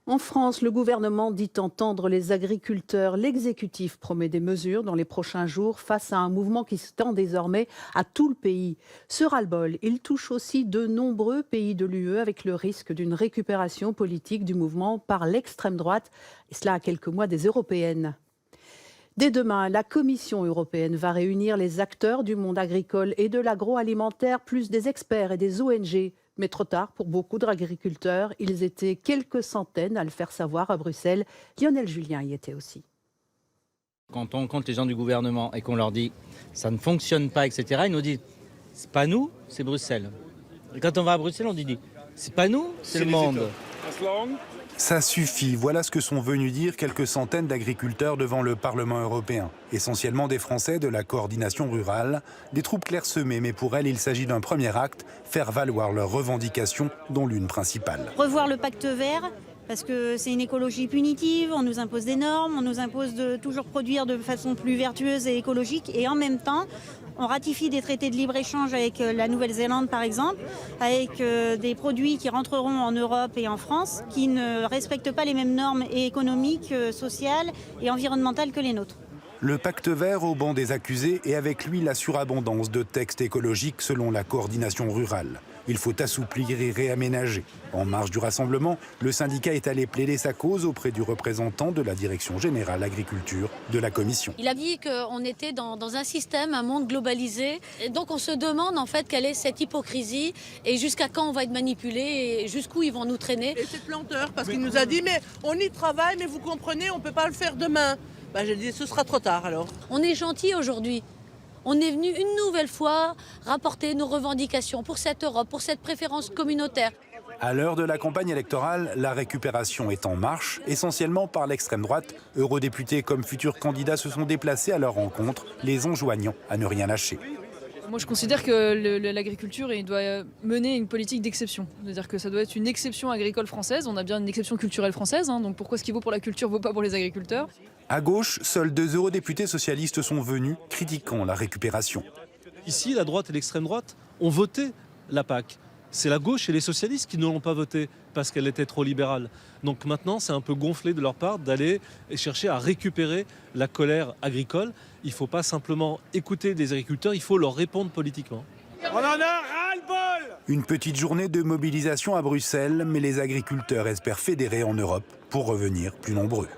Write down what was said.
En France, le gouvernement dit entendre les agriculteurs. L'exécutif promet des mesures dans les prochains jours face à un mouvement qui s'étend désormais à tout le pays. Ce ras-le-bol, il touche aussi de nombreux pays de l'UE avec le risque d'une récupération politique du mouvement par l'extrême droite, et cela à quelques mois des européennes. Dès demain, la Commission européenne va réunir les acteurs du monde agricole et de l'agroalimentaire, plus des experts et des ONG. Mais trop tard pour beaucoup d'agriculteurs. Ils étaient quelques centaines à le faire savoir à Bruxelles. Lionel Julien y était aussi. Quand on rencontre les gens du gouvernement et qu'on leur dit ça ne fonctionne pas, etc., ils nous disent c'est pas nous, c'est Bruxelles. Et quand on va à Bruxelles, on dit c'est pas nous, c'est le monde. Ça suffit, voilà ce que sont venus dire quelques centaines d'agriculteurs devant le Parlement européen. Essentiellement des Français de la coordination rurale, des troupes clairsemées, mais pour elles, il s'agit d'un premier acte, faire valoir leurs revendications, dont l'une principale. Revoir le pacte vert, parce que c'est une écologie punitive, on nous impose des normes, on nous impose de toujours produire de façon plus vertueuse et écologique, et en même temps, on ratifie des traités de libre-échange avec la Nouvelle-Zélande par exemple, avec des produits qui rentreront en Europe et en France, qui ne respectent pas les mêmes normes économiques, sociales et environnementales que les nôtres. Le pacte vert au banc des accusés et avec lui la surabondance de textes écologiques selon la coordination rurale. Il faut assouplir et réaménager. En marge du rassemblement, le syndicat est allé plaider sa cause auprès du représentant de la Direction générale agriculture de la Commission. Il a dit qu'on était dans un système, un monde globalisé. Et donc on se demande en fait quelle est cette hypocrisie et jusqu'à quand on va être manipulé et jusqu'où ils vont nous traîner. Et c'est planteur parce qu'il nous a dit mais on y travaille mais vous comprenez on ne peut pas le faire demain. J'ai dit ce sera trop tard alors. On est gentil aujourd'hui. On est venu une nouvelle fois rapporter nos revendications pour cette Europe, pour cette préférence communautaire. À l'heure de la campagne électorale, la récupération est en marche, essentiellement par l'extrême droite. Eurodéputés comme futurs candidats se sont déplacés à leur rencontre, les enjoignant à ne rien lâcher. Moi, je considère que l'agriculture doit mener une politique d'exception. C'est-à-dire que ça doit être une exception agricole française. On a bien une exception culturelle française, donc pourquoi ce qui vaut pour la culture ne vaut pas pour les agriculteurs? À gauche, seuls 2 eurodéputés socialistes sont venus, critiquant la récupération. Ici, la droite et l'extrême droite ont voté la PAC. C'est la gauche et les socialistes qui ne l'ont pas votée parce qu'elle était trop libérale. Donc maintenant, c'est un peu gonflé de leur part d'aller chercher à récupérer la colère agricole. Il ne faut pas simplement écouter les agriculteurs, il faut leur répondre politiquement. On en a ras-le-bol! Une petite journée de mobilisation à Bruxelles, mais les agriculteurs espèrent fédérer en Europe pour revenir plus nombreux.